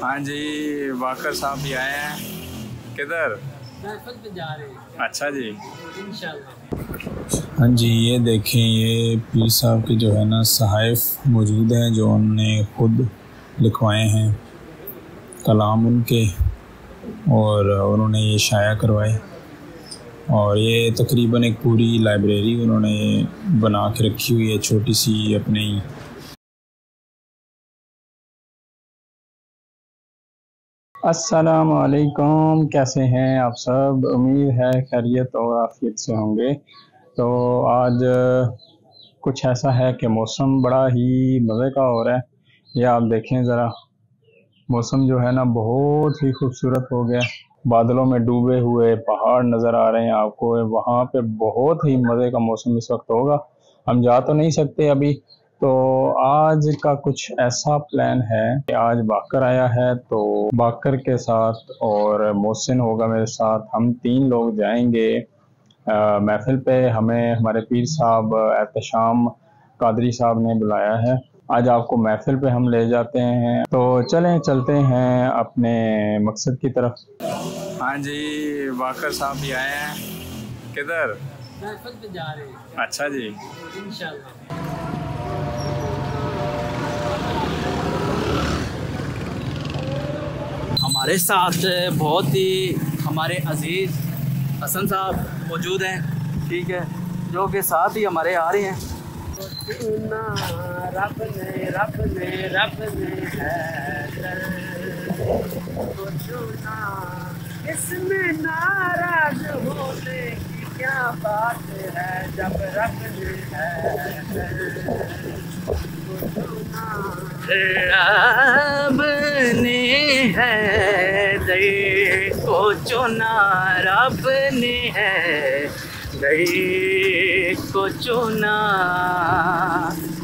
हाँ जी, वाकर साहब भी आए हैं। किधर? पे जा रहे हैं। अच्छा जी, हाँ जी, ये देखें, ये पीर साहब के जो है ना सहाइफ मौजूद हैं जो उन्होंने ख़ुद लिखवाए हैं, कलाम उनके, और उन्होंने ये शाया करवाए। और ये तकरीबन एक पूरी लाइब्रेरी उन्होंने बना के रखी हुई है, छोटी सी अपनी। अस्सलाम वालेकुम, कैसे हैं आप सब? उम्मीद है खैरियत और आफियत से होंगे। तो आज कुछ ऐसा है कि मौसम बड़ा ही मज़े का हो रहा है। ये आप देखें ज़रा, मौसम जो है ना बहुत ही खूबसूरत हो गया। बादलों में डूबे हुए पहाड़ नज़र आ रहे हैं आपको। वहाँ पे बहुत ही मज़े का मौसम इस वक्त होगा। हम जा तो नहीं सकते अभी, तो आज का कुछ ऐसा प्लान है कि आज बाकर आया है, तो बाकर के साथ और मोहसिन होगा मेरे साथ, हम 3 लोग जाएंगे महफिल पे। हमें हमारे पीर साहब एहतशाम कादरी साहब ने बुलाया है। आज आपको महफिल पे हम ले जाते हैं, तो चलें चलते हैं अपने मकसद की तरफ। हाँ जी, वाकर साहब भी आए हैं। किधर? पे जा रहे हैं। अच्छा जी, इंशाल्लाह। हमारे साथ बहुत ही हमारे अजीज़ हसन साहब मौजूद हैं, ठीक है, जो कि साथ ही हमारे आ रहे हैं। रब ने इसमें नाराज होने की क्या बात है, जब रब ने है दई को चुना, रब ने है दई को चुना,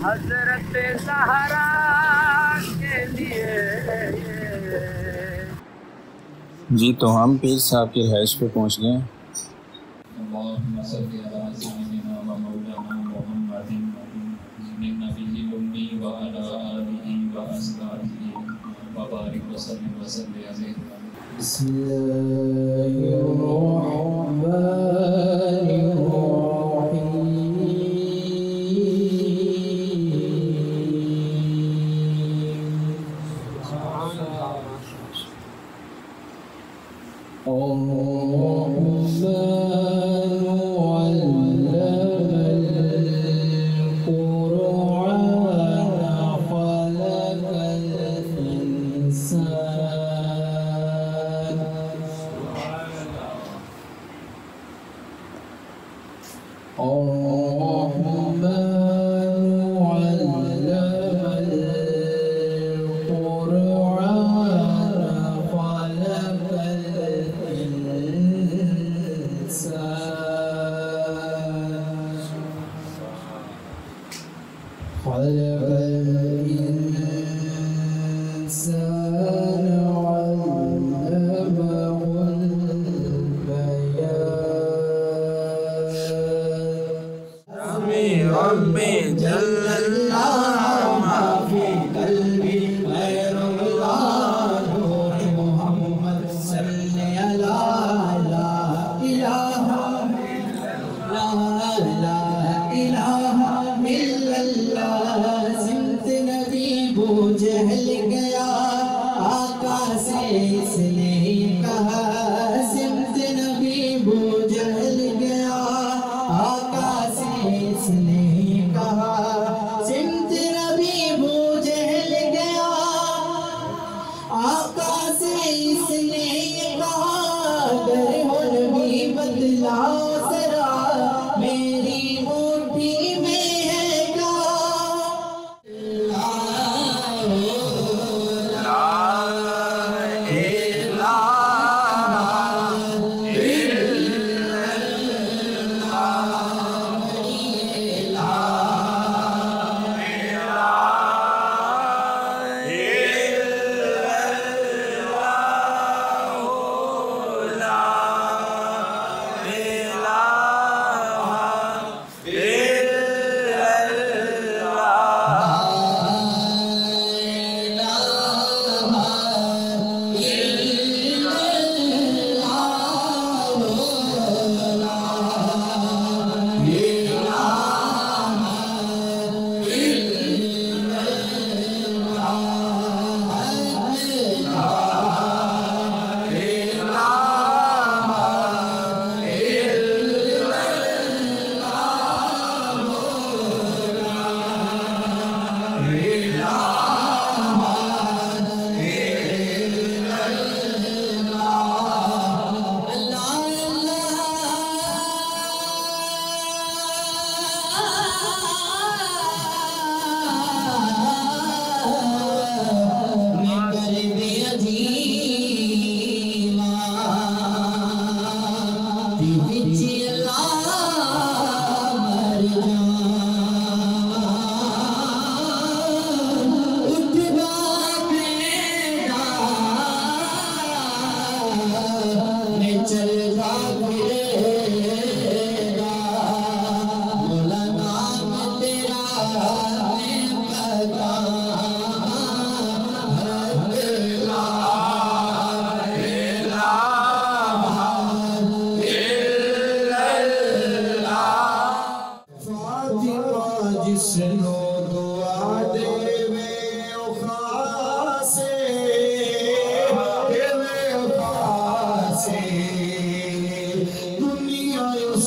हजरत ज़हरा के लिए। जी, तो हम पीर साहब की रिहाइश पे पहुँच गए हैं।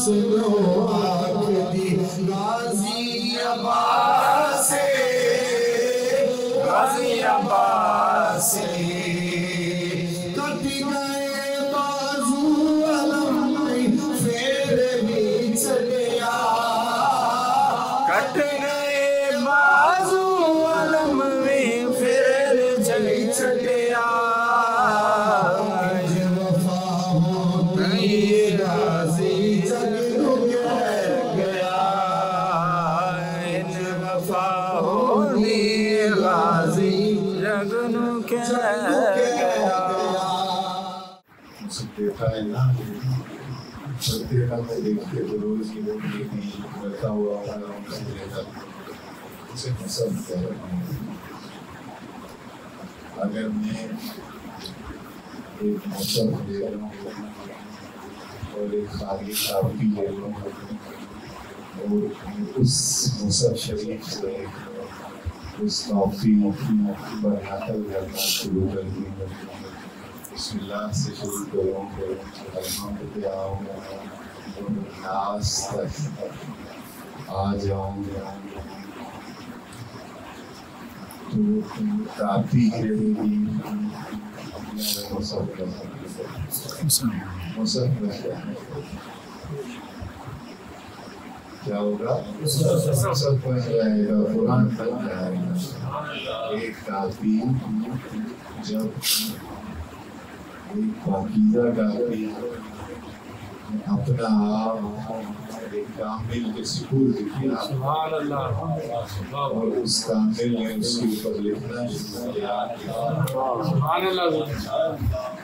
सुनो आखिरी गाजियाबाद से कट गए बाजू अलम में फिर भी चलिया कट गए बाजू अलम में फिर चली चलिया वफा हो नहीं गाजी जग गया इन वफा होनी गाजी जगनु के गया। मुझे देखा है ना देखा मैं देखते तो रोज की वो बैठा हुआ उसे पसंद कर अगर मैं एक मौसम ले रहा हूँ और एक खाली काफी ले रहा हूँ और उस मौसम शरीफ से उस काफी बनाकर करना शुरू कर दिया बिस्मिल्लाह से शुरू करूँ अल्हम्दुलिल्लाह नास तक आ जाऊँ तो काफी रहेगी मौसम क्या होगा सब बन जाएगा कुरान बन जाएगा एक काफी जब एक पाकीज़ा काफी अपना आप एक कामिल के सुपुर्द किया और उस कामिल ने उसके ऊपर लिखना शुरू किया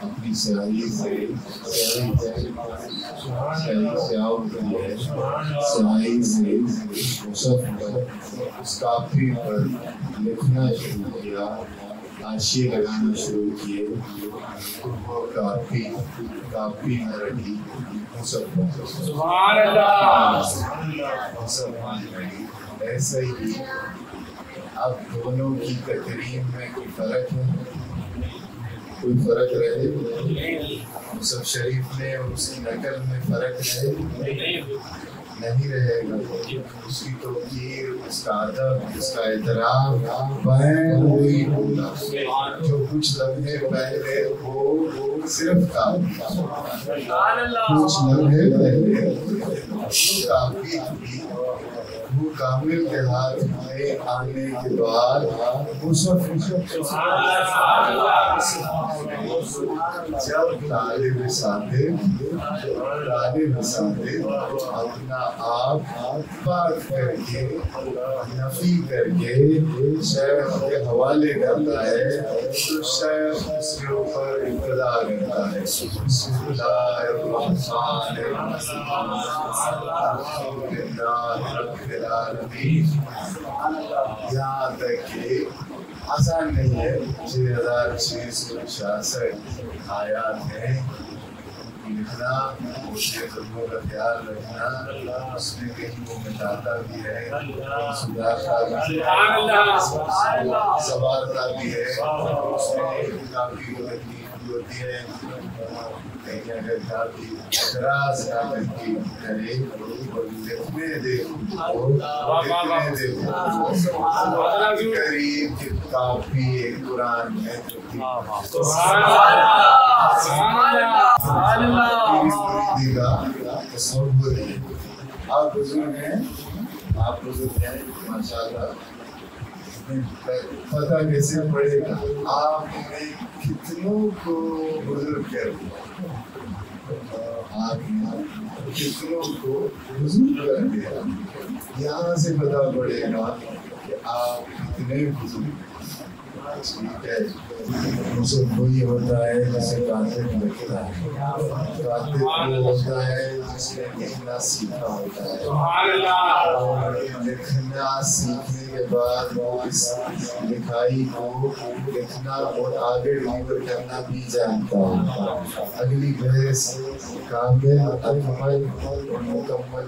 अपनी स्याही से उस काफी पर लिखना शुरू किया आशिया लगाना शुरू किए वो काफी काफी न रही ऐसा ही अब दोनों की तकरीब में कोई फर्क है कोई फर्क रहे मुसफ़ शरीफ में और उसकी नकल में फर्क रहे नहीं रहेगा उसकी तौक़ीर उसका अदब उसका एहतराम बयान वही होगा जो कुछ लम्हे पहले वो सिर्फ कुछ लम्हे पहले काफी वो कामिल के हाथ में आने के बाद जब तालिब सादिक अपना आप बात करके नफी करके शेख के हवाले करता है तो शेख उसके ऊपर इब्तिदा करता है यहाँ तक कि आसान नहीं है 6666 आयात हैं लिखना उसके कदमों का ख्याल रखना उसमें कहीं वो मिटाता भी है सुधारता भी है संवारता भी है उसमें काफी तकलीफ भी होती है कहीं अगर काफी एतराज ना करके करे और लिखने दे करीब के काफी एक कुरान है आप बुजुर्ग हैं माशाल्लाह पता कैसे पड़ेगा आपने कितनों को बुजुर्ग कर दिया आपने कितनों को बुजुर्ग कर दिया यहाँ से पता पड़ेगा कि आप कितने बुजुर्ग ठीक है मुझे वही होता है जैसे कातिब लिखता है कातिब वो होता है जिसने लिखना सीखा होता है और लिखना सीखने के बाद वो इस लिखाई को लिखना और आगे डिलीवर करना भी जानता है। अगली बहस कामिल अकमल और मुकम्मल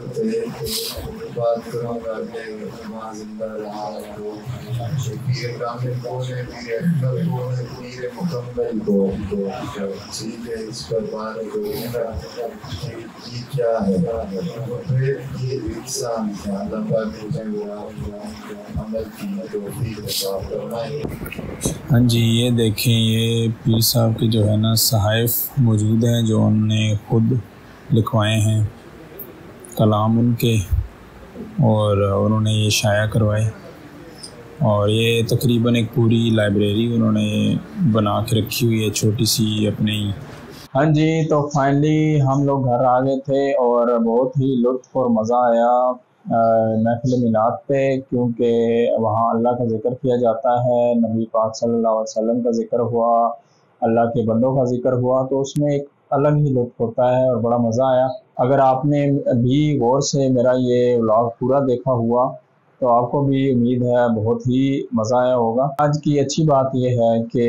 बात करूँगा कि वहाँ जिंदा रहा तो पीर कामिल को है, पीर अकमल को है, पीर मुकम्मल को ठीक है। इस पर बात करूँगा ये क्या है, फिर ये इंसान है। अल्लाह पाक मुझे अमल की तौफीक अता फरमाए। हाँ जी, ये देखें, ये पीर साहब के जो है ना सहाइफ मौजूद हैं जो उन्होंने ख़ुद लिखवाए हैं, कलाम उनके, और उन्होंने ये शाया करवाए। और ये तकरीबन एक पूरी लाइब्रेरी उन्होंने बना के रखी हुई है, छोटी सी अपनी। हाँ जी, तो फाइनली हम लोग घर आ गए थे और बहुत ही लुत्फ़ और मज़ा आया महफ़िल मिलाद पे, क्योंकि वहाँ अल्लाह का ज़िक्र किया जाता है, नबी पाक सल्लल्लाहु अलैहि वसल्लम का ज़िक्र हुआ, अल्लाह के बंदों का ज़िक्र हुआ, तो उसमें एक अलग ही लुत्फ़ होता है और बड़ा मज़ा आया। अगर आपने भी गौर से मेरा ये व्लॉग पूरा देखा हुआ तो आपको भी उम्मीद है बहुत ही मज़ा आया होगा। आज की अच्छी बात यह है कि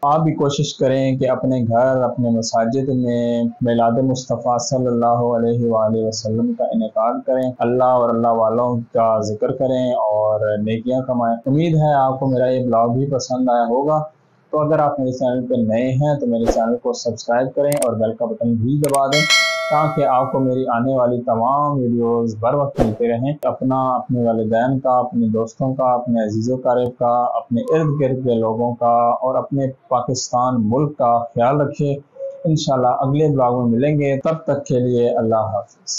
आप भी कोशिश करें कि अपने घर, अपने मसाजिद में मिलाद मुस्तफ़ा सल्लल्लाहु अलैहि वसल्लम का इनेकाद करें, अल्लाह और अल्लाह वालों का जिक्र करें और नेकियां कमाएं। उम्मीद है आपको मेरा ये ब्लॉग भी पसंद आया होगा। तो अगर आप मेरे चैनल पर नए हैं तो मेरे चैनल को सब्सक्राइब करें और बेल का बटन भी दबा दें, ताकि आपको मेरी आने वाली तमाम वीडियोस बर वक्त मिलते रहें। अपना, अपने वालिदैन का, अपने दोस्तों का, अपने अजीज़ो क़रीब का, अपने इर्द गिर्द के लोगों का और अपने पाकिस्तान मुल्क का ख्याल रखें। इंशाल्लाह अगले ब्लॉग में मिलेंगे, तब तक के लिए अल्लाह हाफ़िज़।